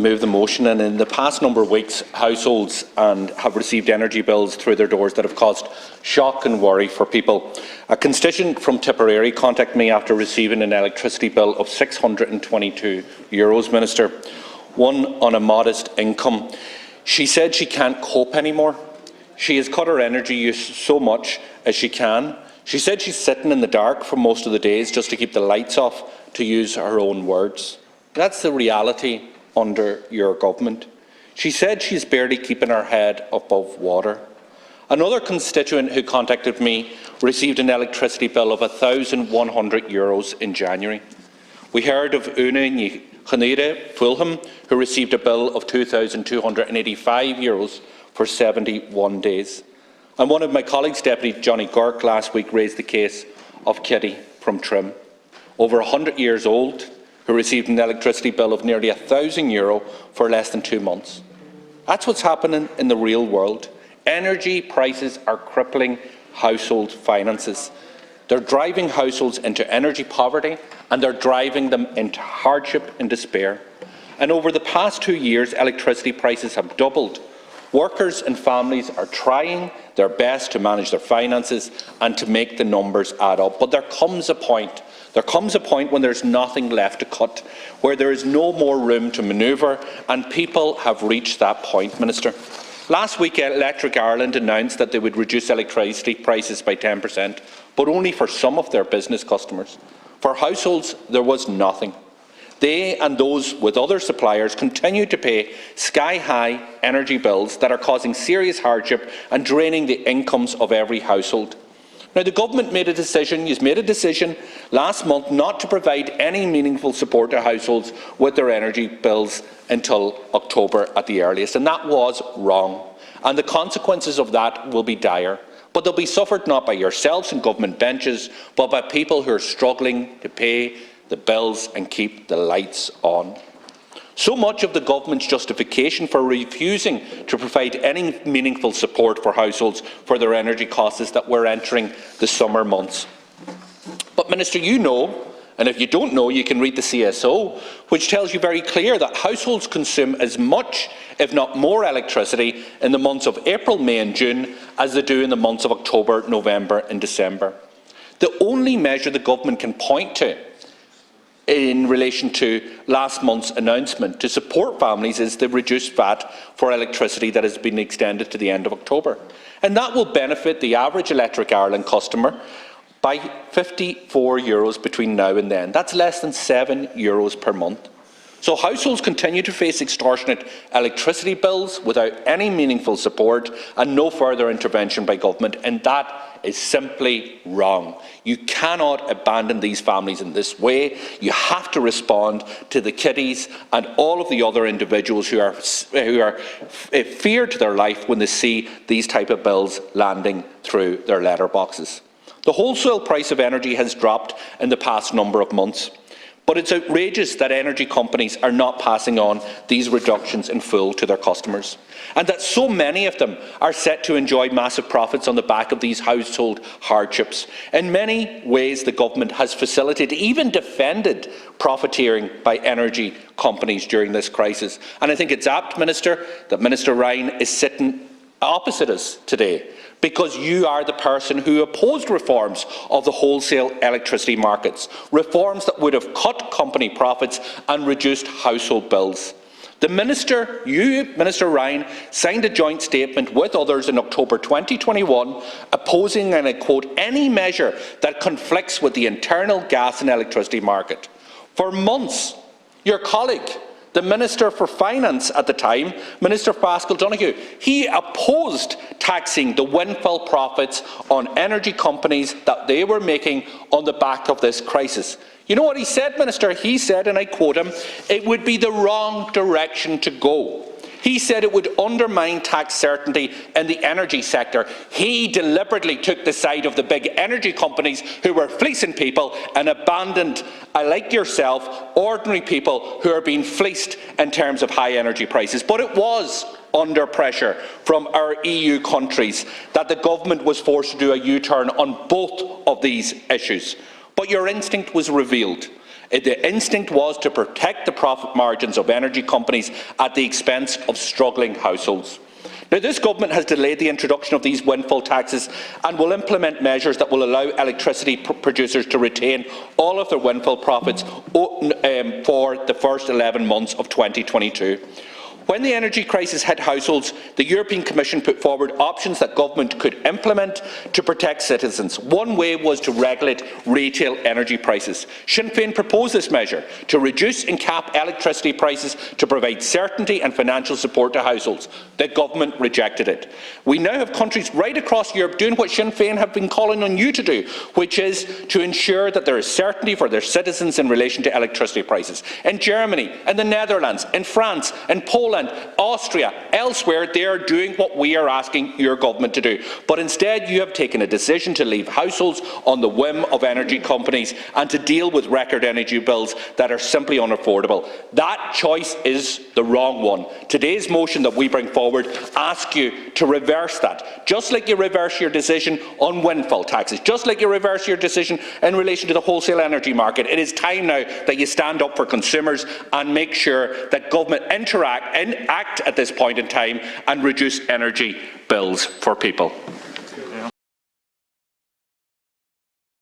move the motion. And in the past number of weeks, households have received energy bills through their doors that have caused shock and worry for people. A constituent from Tipperary contacted me after receiving an electricity bill of €622, Minister, one on a modest income. She said she can't cope anymore. She has cut her energy use so much as she can. She said she's sitting in the dark for most of the days just to keep the lights off, to use her own words. That's the reality under your government. She said she's barely keeping her head above water. Another constituent who contacted me received an electricity bill of €1,100 in January. We heard of Una Chanida Fulham, who received a bill of €2,285 for 71 days. And one of my colleagues, Deputy Johnny Girk, last week raised the case of Kitty from Trim, over 100 years old, who received an electricity bill of nearly €1,000 for less than 2 months. That's what's happening in the real world. Energy prices are crippling household finances. They're driving households into energy poverty, and they're driving them into hardship and despair. And over the past 2 years, electricity prices have doubled. Workers and families are trying their best to manage their finances and to make the numbers add up. But there comes a point when there's nothing left to cut, where there is no more room to manoeuvre, and people have reached that point, Minister. Last week, Electric Ireland announced that they would reduce electricity prices by 10%, but only for some of their business customers. For households, there was nothing. They and those with other suppliers continue to pay sky-high energy bills that are causing serious hardship and draining the incomes of every household. Now, the government made a decision last month not to provide any meaningful support to households with their energy bills until October at the earliest, and that was wrong. And the consequences of that will be dire. But they'll be suffered not by yourselves and government benches, but by people who are struggling to pay the bills and keep the lights on. So much of the government's justification for refusing to provide any meaningful support for households for their energy costs is that we're entering the summer months. But, Minister, you know, and if you don't know, you can read the CSO, which tells you very clear that households consume as much, if not more, electricity in the months of April, May and June as they do in the months of October, November and December. The only measure the government can point to in relation to last month's announcement to support families is the reduced VAT for electricity that has been extended to the end of October. And that will benefit the average Electric Ireland customer by €54 between now and then. That's less than €7 per month. So households continue to face extortionate electricity bills without any meaningful support and no further intervention by government, and that is simply wrong. You cannot abandon these families in this way. You have to respond to the kiddies and all of the other individuals who are feared to their life when they see these type of bills landing through their letterboxes. The wholesale price of energy has dropped in the past number of months. But it's outrageous that energy companies are not passing on these reductions in full to their customers, and that so many of them are set to enjoy massive profits on the back of these household hardships. In many ways, the government has facilitated, even defended, profiteering by energy companies during this crisis. And I think it's apt, Minister, that Minister Ryan is sitting opposite us today, because you are the person who opposed reforms of the wholesale electricity markets, reforms that would have cut company profits and reduced household bills. Minister Ryan, signed a joint statement with others in October 2021 opposing, and I quote, any measure that conflicts with the internal gas and electricity market. For months, your colleague, the Minister for Finance at the time, Minister Paschal Donoghue, he opposed taxing the windfall profits on energy companies that they were making on the back of this crisis. You know what he said, Minister? He said, and I quote him, it would be the wrong direction to go. He said it would undermine tax certainty in the energy sector. He deliberately took the side of the big energy companies who were fleecing people and abandoned, like yourself, ordinary people who are being fleeced in terms of high energy prices. But it was under pressure from our EU countries that the government was forced to do a U-turn on both of these issues. But your instinct was revealed. The instinct was to protect the profit margins of energy companies at the expense of struggling households. Now, this government has delayed the introduction of these windfall taxes and will implement measures that will allow electricity producers to retain all of their windfall profits for the first 11 months of 2022. When the energy crisis hit households, the European Commission put forward options that government could implement to protect citizens. One way was to regulate retail energy prices. Sinn Féin proposed this measure to reduce and cap electricity prices to provide certainty and financial support to households. The government rejected it. We now have countries right across Europe doing what Sinn Féin have been calling on you to do, which is to ensure that there is certainty for their citizens in relation to electricity prices. In Germany, in the Netherlands, in France, in Poland, Austria, elsewhere, they are doing what we are asking your government to do. But instead, you have taken a decision to leave households on the whim of energy companies and to deal with record energy bills that are simply unaffordable. That choice is the wrong one. Today's motion that we bring forward asks you to reverse that. Just like you reverse your decision on windfall taxes, just like you reverse your decision in relation to the wholesale energy market, it is time now that you stand up for consumers and make sure that government act at this point in time and reduce energy bills for people.